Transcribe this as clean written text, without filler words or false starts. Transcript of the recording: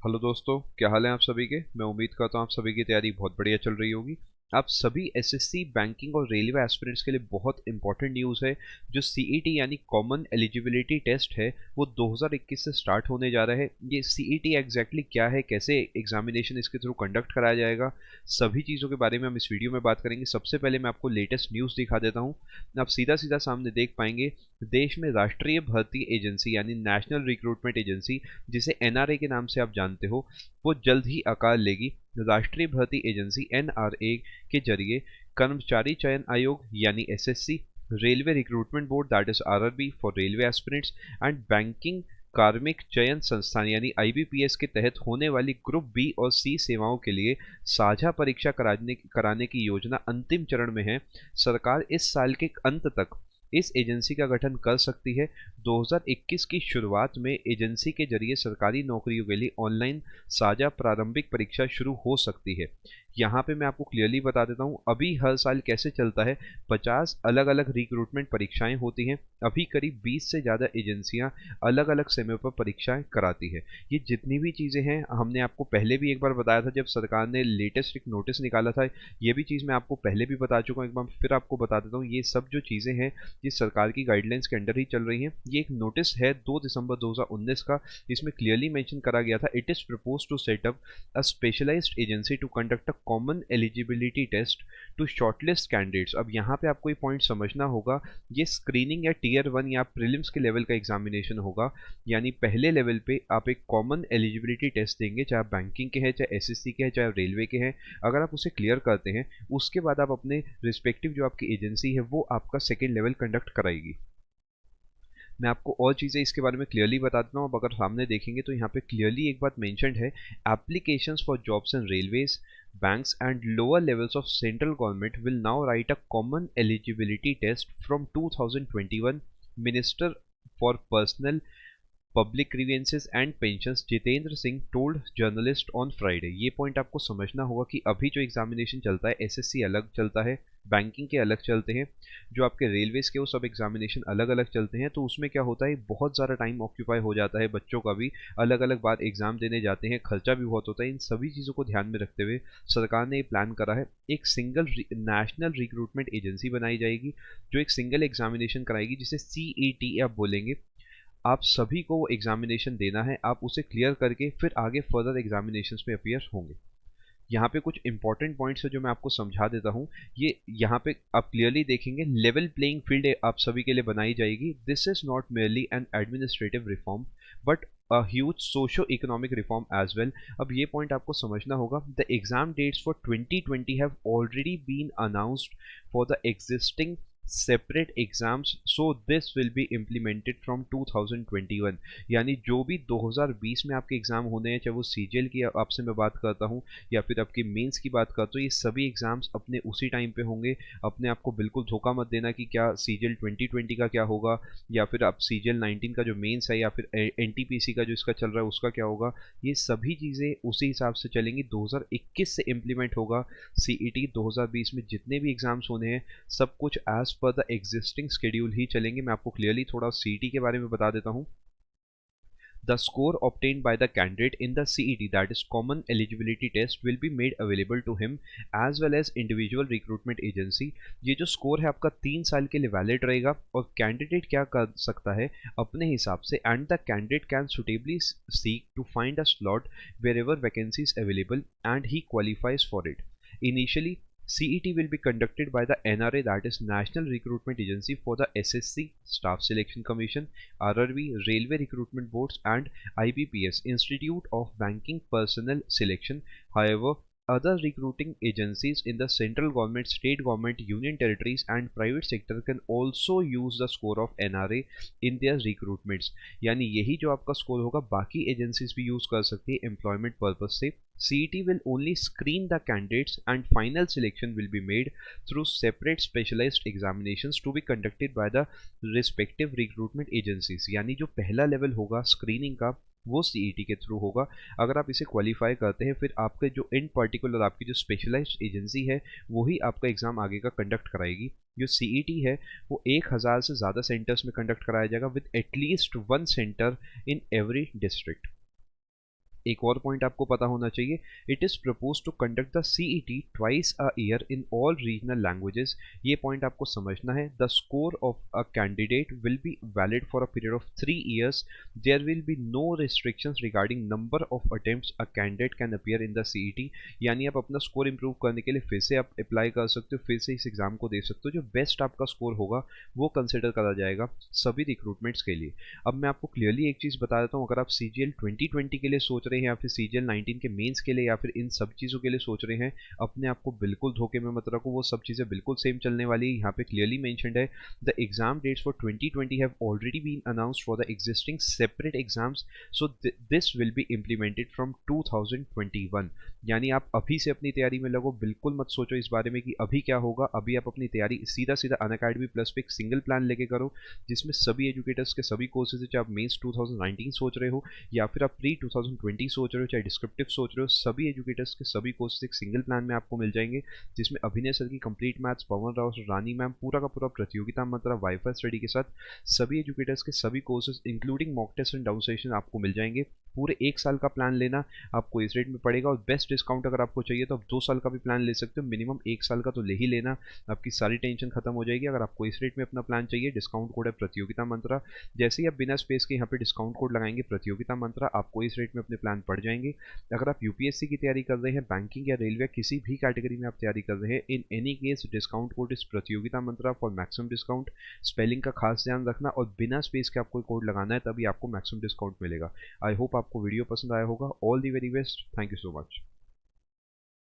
Hello दोस्तों, क्या हाल है आप सभी के। मैं उम्मीद करता हूँ आप सभी की तैयारी बहुत बढ़िया चल रही होगी। आप सभी एसएससी, बैंकिंग और रेलवे एस्पिरेंट्स के लिए बहुत इंपॉर्टेंट न्यूज़ है। जो सीईटी यानी कॉमन एलिजिबिलिटी टेस्ट है वो 2021 से स्टार्ट होने जा रहा है। ये सीईटी एग्जैक्टली क्या है, कैसे एग्जामिनेशन इसके थ्रू कंडक्ट कराया जाएगा, सभी चीज़ों के बारे में हम इस वीडियो में बात करेंगे। सबसे पहले मैं आपको लेटेस्ट न्यूज़ दिखा देता हूँ। आप सीधा सीधा सामने देख पाएंगे, देश में राष्ट्रीय भर्ती एजेंसी यानी नेशनल रिक्रूटमेंट एजेंसी, जिसे एनआरए के नाम से आप जानते हो, वो जल्द ही आकार लेगी। राष्ट्रीय भर्ती एजेंसी एनआरए के जरिए कर्मचारी चयन आयोग यानी SSC, railway recruitment board that is RRB for railway aspirants and banking कार्मिक चयन संस्थान यानी आईबीपीएस के तहत होने वाली ग्रुप बी और सी सेवाओं के लिए साझा परीक्षा कराने की योजना अंतिम चरण में है। सरकार इस साल के अंत तक इस एजेंसी का गठन कर सकती है। 2021 की शुरुआत में एजेंसी के जरिए सरकारी नौकरियों के लिए ऑनलाइन साझा प्रारंभिक परीक्षा शुरू हो सकती है। यहाँ पे मैं आपको क्लियरली बता देता हूँ अभी हर साल कैसे चलता है। 50 अलग अलग रिक्रूटमेंट परीक्षाएं होती हैं। अभी करीब 20 से ज़्यादा एजेंसियां अलग अलग समय पर परीक्षाएं कराती है। ये जितनी भी चीज़ें हैं हमने आपको पहले भी एक बार बताया था जब सरकार ने लेटेस्ट एक नोटिस निकाला था। ये भी चीज़ मैं आपको पहले भी बता चुका हूँ, एक बार फिर आपको बता देता हूँ। ये सब जो चीज़ें हैं ये सरकार की गाइडलाइंस के अंडर ही चल रही हैं। ये एक नोटिस है 2 दिसंबर 2019 का। इसमें क्लियरली मेंशन करा गया था, it is propose to set up a specialised agency to conduct a common eligibility test to shortlist candidates. अब यहाँ पे आपको ये पॉइंट समझना होगा, ये स्क्रीनिंग या टीयर 1 या प्रीलिम्स के लेवल का एग्जामिनेशन होगा। यानी पहले लेवल पे आप एक कॉमन एलिजिबिलिटी टेस्ट देंगे, चाहे आप बैंकिंग के हैं, चाहे एसएससी के हैं, चाहे रेलवे के हैं। अगर आप उसे क्लियर करते हैं उसके बाद आप अपने रिस्पेक्टिव जो आपकी एजेंसी है वो आपका सेकेंड लेवल कंडक्ट कराएगी। मैं आपको और चीज़ें इसके बारे में क्लियरली बता देता हूँ। अब अगर सामने देखेंगे तो यहाँ पे क्लियरली एक बात मेंशन्ड है, applications for jobs in railways, banks and lower levels of central government will now write a common eligibility test from 2021, Minister for Personal public grievances and pensions Jitendra Singh told journalist on Friday. ये point आपको समझना होगा कि अभी जो examination चलता है SSC अलग चलता है, बैंकिंग के अलग चलते हैं, जो आपके रेलवेज के वो सब एग्जामिनेशन अलग अलग चलते हैं। तो उसमें क्या होता है, बहुत ज़्यादा टाइम ऑक्यूपाई हो जाता है, बच्चों का भी अलग अलग बार एग्जाम देने जाते हैं, खर्चा भी बहुत होता है। इन सभी चीज़ों को ध्यान में रखते हुए सरकार ने ये प्लान करा है, एक सिंगल नेशनल रिक्रूटमेंट एजेंसी बनाई जाएगी जो एक सिंगल एग्जामिनेशन कराएगी जिसे सीईटी आप बोलेंगे। आप सभी को वो एग्जामिनेशन देना है, आप उसे क्लियर करके फिर आगे फर्दर एग्जामिनेशंस में अपीयर होंगे। यहाँ पे कुछ इंपॉर्टेंट पॉइंट्स है जो मैं आपको समझा देता हूँ। ये यहाँ पे आप क्लियरली देखेंगे, लेवल प्लेइंग फील्ड आप सभी के लिए बनाई जाएगी। This is not merely an administrative reform but a huge socio economic reform as well. अब ये पॉइंट आपको समझना होगा, the exam dates for 2020 have already been announced for the existing separate exams, so this will be implemented from 2021। यानी जो भी 2020 में आपके एग्जाम होने हैं, चाहे वो सीजीएल की आपसे मैं बात करता हूँ या फिर आपकी मेंस की बात करता हूँ, ये सभी एग्जाम्स अपने उसी टाइम पे होंगे। अपने आप को बिल्कुल धोखा मत देना कि क्या सीजीएल 2020 का क्या होगा या फिर आप सीजीएल 19 का जो मेंस है या फिर एनटीपीसी का जो इसका चल रहा है उसका क्या होगा। ये सभी चीज़ें उसी हिसाब से चलेंगी। 2021 से इम्प्लीमेंट होगा सीईटी। 2020 में जितने भी एग्जाम्स होने हैं सब कुछ as per the existing schedule ही चलेंगे। मैं आपको क्लियरली थोड़ा सीईटी के बारे में बता देता हूँ। The score obtained by the candidate in the CET, that is Common Eligibility Test, will be made available to him as well as individual recruitment agency। ये जो स्कोर है आपका 3 साल के लिए वैलिड रहेगा और कैंडिडेट क्या कर सकता है अपने हिसाब से, and the candidate can suitably seek to find a slot wherever vacancy is available and he qualifies for it. Initially, CET will be conducted by the NRA, that is National Recruitment Agency for the SSC, Staff Selection Commission, RRB, Railway Recruitment Boards, and IBPS, Institute of Banking Personnel Selection. However, other recruiting agencies in the central government, state government, union territories, and private sector can also use the score of NRA in their recruitments। यानी यही जो आपका score होगा बाकी agencies भी use कर सकती है एम्प्लॉयमेंट पर्पज से। CET will only screen the candidates and final selection will be made through separate specialized examinations to be conducted by the respective recruitment agencies। यानी जो पहला लेवल होगा स्क्रीनिंग का वो सीईटी के थ्रू होगा। अगर आप इसे क्वालिफाई करते हैं फिर आपके जो इन पर्टिकुलर आपकी जो स्पेशलाइज्ड एजेंसी है वही आपका एग्जाम आगे का कंडक्ट कराएगी। जो सीईटी है वो 1000 से ज़्यादा सेंटर्स में कंडक्ट कराया जाएगा with at least 1 centre in every district. एक और पॉइंट आपको पता होना चाहिए, it is propose to conduct the CET twice a year in all regional languages. ये पॉइंट आपको समझना है। The score of a candidate will be valid for a period of 3 years। There will be no restrictions regarding number of attempts a candidate can appear in the CET. यानी आप अपना score improve करने के लिए फिर से आप apply कर सकते हो, फिर से इस एग्जाम को दे सकते हो। जो बेस्ट आपका स्कोर होगा वो कंसिडर करा जाएगा सभी रिक्रूटमेंट्स के लिए। अब मैं आपको क्लियरली एक चीज़ बता देता हूँ, अगर आप CGL 2020 के लिए सोच रहे हैं या फिर CGL 19 के मेंस के लिए या फिर इन सब चीज़ों के लिए सोच रहे हैं, अपने आप को बिल्कुल धोखे में मत रखो। वो सब चीज़ें बिल्कुल सेम चलने वाली है। यहाँ पे क्लियरली मेंशन्ड है, the exam dates for 2020 have already been announced for the existing separate exams, so this will be implemented from 2021। यानी आप अभी से अपनी तैयारी में लगो, बिल्कुल मत सोचो इस बारे में कि अभी क्या होगा। अभी आप अपनी तैयारी सीधा सीधा अनअकैडमी प्लस पे एक सिंगल प्लान लेके करो, जिसमें सभी एजुकेटर्स के सभी कोर्सेज, चाहे आप मेंस 2019 सोच रहे हो या फिर आप प्री 2020 सोच रहे हो, चाहे डिस्क्रिप्टिव सोच रहे हो, सभी एजुकेटर्स के सभी कोर्सेज एक सिंगल प्लान में आपको मिल जाएंगे, जिसमें अभिनय सर की कंप्लीट मैथ्स, पवन राव, रानी मैम, पूरा का पूरा प्रतियोगिता मंत्रा वाईफाई स्टडी के साथ सभी एजुकेटर्स के सभी courses including mock test and down session आपको मिल जाएंगे। पूरे 1 साल का प्लान लेना आपको इस रेट में पड़ेगा, और बेस्ट डिस्काउंट अगर आपको चाहिए तो आप 2 साल का भी प्लान ले सकते हो। मिनिमम 1 साल का तो ले ही लेना, आपकी सारी टेंशन खत्म हो जाएगी। अगर आपको इस रेट में अपना प्लान चाहिए, डिस्काउंट कोड है प्रतियोगिता मंत्रा। जैसे ही आप बिना स्पेस के यहाँ पे डिस्काउंट कोड लगाएंगे प्रतियोगिता मंत्रा, आपको इस रेट में अपने प्लान पड़ जाएंगे। अगर आप यूपीएससी की तैयारी कर रहे हैं, बैंकिंग या रेलवे किसी भी कैटेगरी में आप तैयारी कर रहे हैं, in any case discount code इस प्रतियोगिता मंत्रा फॉर मैक्सिमम डिस्काउंट। स्पेलिंग का खास ध्यान रखना और बिना स्पेस के आपको कोड लगाना है, तभी आपको मैक्सिमम डिस्काउंट मिलेगा। आई होप आपको वीडियो पसंद आया होगा। All the very best, thank you so much.